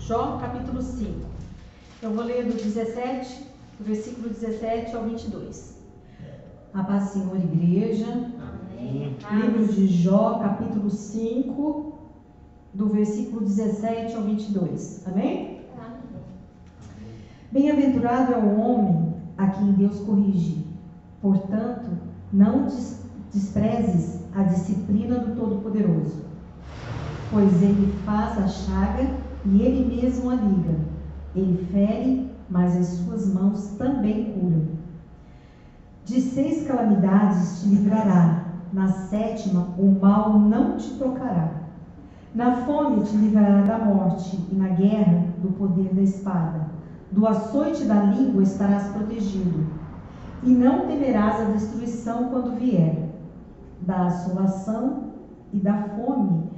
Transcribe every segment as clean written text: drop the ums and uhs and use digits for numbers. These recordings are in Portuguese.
Jó, capítulo 5. Eu vou ler do versículo 17 ao 22. A paz, Senhor, igreja. Amém. Livro de Jó, capítulo 5, do versículo 17 ao 22. Amém? Amém. Bem-aventurado é o homem a quem Deus corrige. Portanto, não desprezes a disciplina do Todo-Poderoso, pois ele faz a chaga e ele mesmo a liga. Ele fere, mas as suas mãos também curam. De 6 calamidades te livrará, na 7ª o mal não te tocará. Na fome te livrará da morte, e na guerra do poder da espada. Do açoite da língua estarás protegido, e não temerás a destruição quando vier. Da assolação e da fome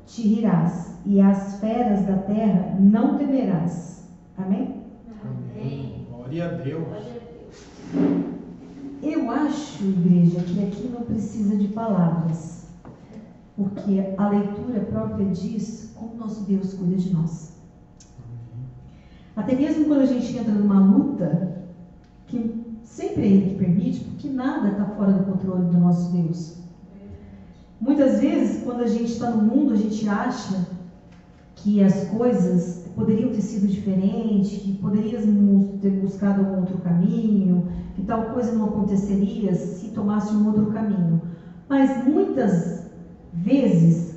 te rirás, e as feras da terra não temerás. Amém? Amém. Glória a Deus. Eu acho, igreja, que aqui não precisa de palavras, porque a leitura própria diz como nosso Deus cuida de nós. Até mesmo quando a gente entra numa luta, que sempre é Ele que permite, porque nada está fora do controle do nosso Deus. Muitas vezes, quando a gente está no mundo, a gente acha que as coisas poderiam ter sido diferentes, que poderíamos ter buscado algum outro caminho, que tal coisa não aconteceria se tomasse um outro caminho. Mas muitas vezes,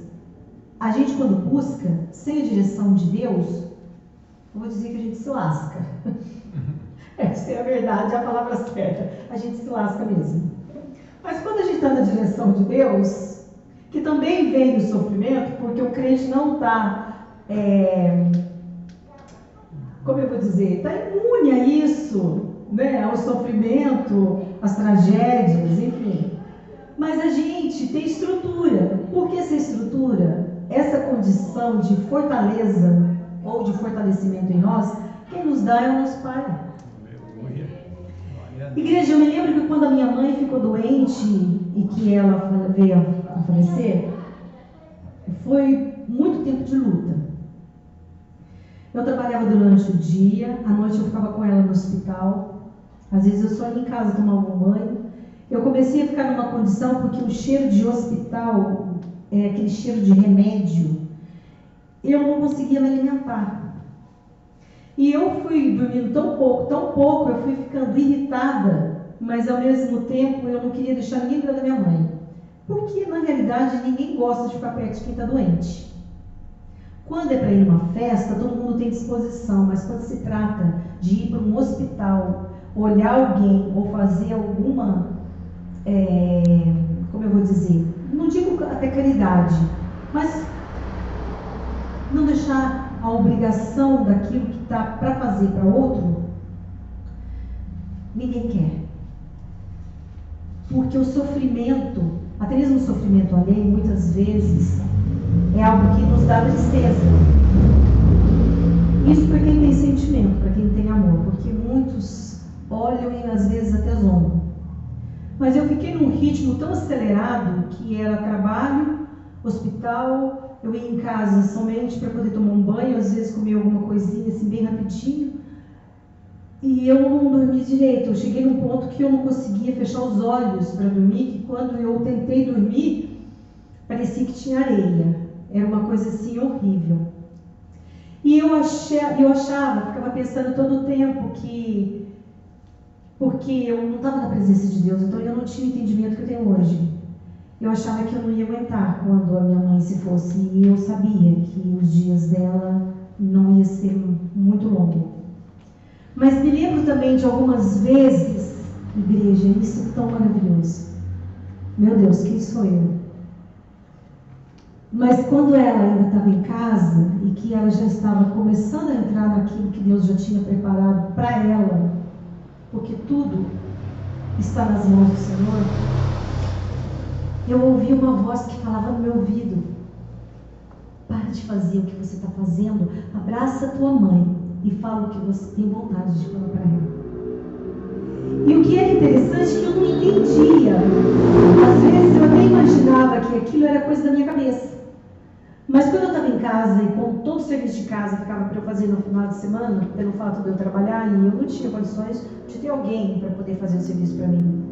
a gente quando busca, sem a direção de Deus, eu vou dizer que a gente se lasca. Essa é a verdade, é a palavra certa. A gente se lasca mesmo. Mas quando a gente está na direção de Deus, que também vem do sofrimento, porque o crente não está, como eu vou dizer, está imune a isso, né? Ao sofrimento, às tragédias, enfim. Mas a gente tem estrutura. Por que essa estrutura? Essa condição de fortaleza ou de fortalecimento em nós, quem nos dá é o nosso Pai. Igreja, eu me lembro que quando a minha mãe ficou doente e que ela veio a falecer, foi muito tempo de luta. Eu trabalhava durante o dia, à noite eu ficava com ela no hospital, às vezes eu só ia em casa tomar um banho. Eu comecei a ficar numa condição porque o cheiro de hospital, aquele cheiro de remédio, eu não conseguia me alimentar. E eu fui dormindo tão pouco, eu fui ficando irritada, mas ao mesmo tempo eu não queria deixar ninguém perto da minha mãe. Porque na realidade ninguém gosta de ficar perto de quem está doente. Quando é para ir numa festa, todo mundo tem disposição, mas quando se trata de ir para um hospital, olhar alguém ou fazer alguma, como eu vou dizer, não digo até caridade, mas não deixar a obrigação daquilo que está para fazer para outro, ninguém quer. Porque o sofrimento, até mesmo o sofrimento alheio, muitas vezes é algo que nos dá tristeza. Isso para quem tem sentimento, para quem tem amor, porque muitos olham e às vezes até zombam. Mas eu fiquei num ritmo tão acelerado que era trabalho, hospital. Eu ia em casa somente para poder tomar um banho, às vezes comer alguma coisinha assim bem rapidinho. E eu não dormia direito. Eu cheguei num ponto que eu não conseguia fechar os olhos para dormir, que quando eu tentei dormir, parecia que tinha areia. Era uma coisa assim horrível. E eu achava, ficava pensando todo o tempo que, porque eu não estava na presença de Deus, então eu não tinha o entendimento que eu tenho hoje. Eu achava que eu não ia aguentar quando a minha mãe se fosse, e eu sabia que os dias dela não ia ser muito longo. Mas me lembro também de algumas vezes, igreja, isso é tão maravilhoso. Meu Deus, quem sou eu? Mas quando ela ainda estava em casa e que ela já estava começando a entrar naquilo que Deus já tinha preparado para ela, porque tudo está nas mãos do Senhor, eu ouvi uma voz que falava no meu ouvido: para de fazer o que você está fazendo, abraça a tua mãe e fala o que você tem vontade de falar para ela. E o que era interessante é que eu não entendia. Às vezes eu até imaginava que aquilo era coisa da minha cabeça. Mas quando eu estava em casa e com todo o serviço de casa ficava para eu fazer no final de semana, pelo fato de eu trabalhar, e eu não tinha condições de ter alguém para poder fazer o serviço para mim.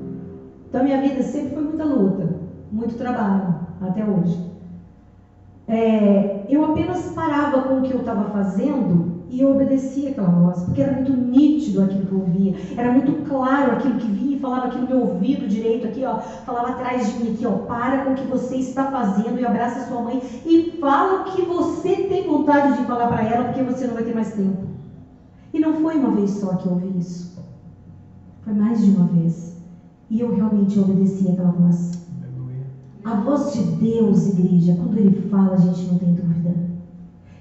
Então, minha vida sempre foi muita luta, muito trabalho, até hoje. Eu apenas parava com o que eu estava fazendo e eu obedecia aquela voz, porque era muito nítido aquilo que eu ouvia, era muito claro aquilo que vinha e falava aqui no meu ouvido direito, aqui, ó, falava atrás de mim, aqui, ó, para com o que você está fazendo e abraça sua mãe e fala o que você tem vontade de falar para ela, porque você não vai ter mais tempo. E não foi uma vez só que eu ouvi isso, foi mais de uma vez, e eu realmente obedeci aquela voz. A voz de Deus, igreja, quando Ele fala, a gente não tem dúvida.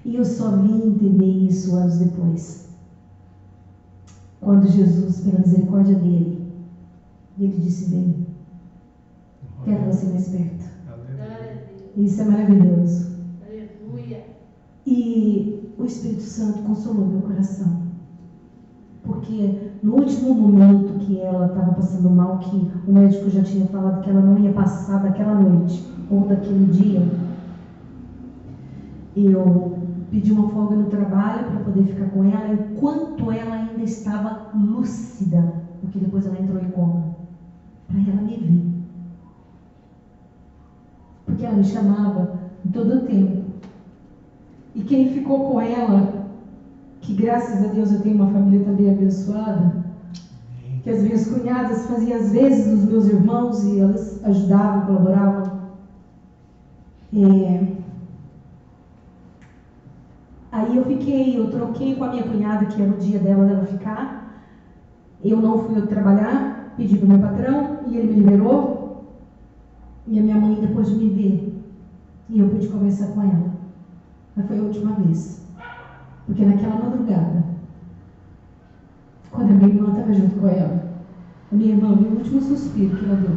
E eu só vim entender isso anos depois. Quando Jesus, pela misericórdia dele, Ele disse bem, quero você mais perto. Isso é maravilhoso. Aleluia. E o Espírito Santo consolou meu coração. Porque no último momento que ela estava passando mal, que o médico já tinha falado que ela não ia passar daquela noite ou daquele dia, eu pedi uma folga no trabalho para poder ficar com ela enquanto ela ainda estava lúcida, porque depois ela entrou em coma, para ela me ver. Porque ela me chamava em todo o tempo. E quem ficou com ela, que graças a Deus eu tenho uma família também abençoada, que as minhas cunhadas faziam às vezes os meus irmãos e elas ajudavam, colaboravam. Aí eu troquei com a minha cunhada, que era o dia dela ficar. Eu não fui trabalhar, pedi para o meu patrão e ele me liberou. E a minha mãe depois de me ver, e eu pude conversar com ela. Mas foi a última vez. Porque naquela madrugada, quando a minha irmã estava junto com ela, a minha irmã viu o último suspiro que ela deu.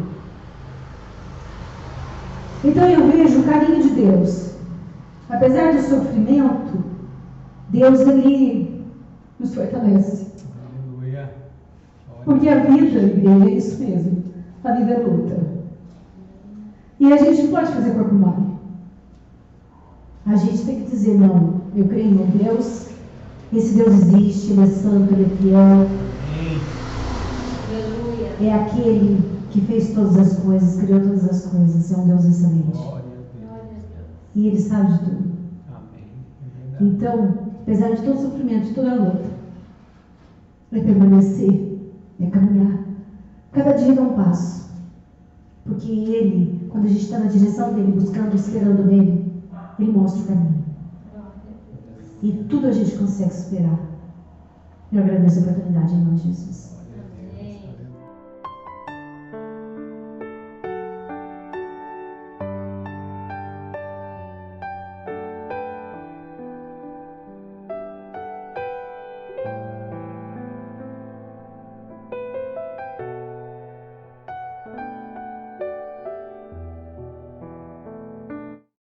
Então eu vejo o carinho de Deus. Apesar do sofrimento, Deus, Ele nos fortalece. Aleluia. Porque a vida, igreja, é isso mesmo. A vida é luta. E a gente não pode fazer corpo mole. A gente tem que dizer, não, eu creio em Deus, esse Deus existe, Ele é santo, Ele é fiel. Aleluia. É aquele que fez todas as coisas, criou todas as coisas, é um Deus excelente. Glória a Deus. Glória a Deus. E Ele sabe de tudo. Amém. É verdade. Então, apesar de todo o sofrimento, de toda a luta, é permanecer, é caminhar. Cada dia dá um passo. Porque Ele, quando a gente está na direção dEle, buscando, esperando nele, Ele mostra o caminho. E tudo a gente consegue superar. Eu agradeço a oportunidade em nome de Jesus.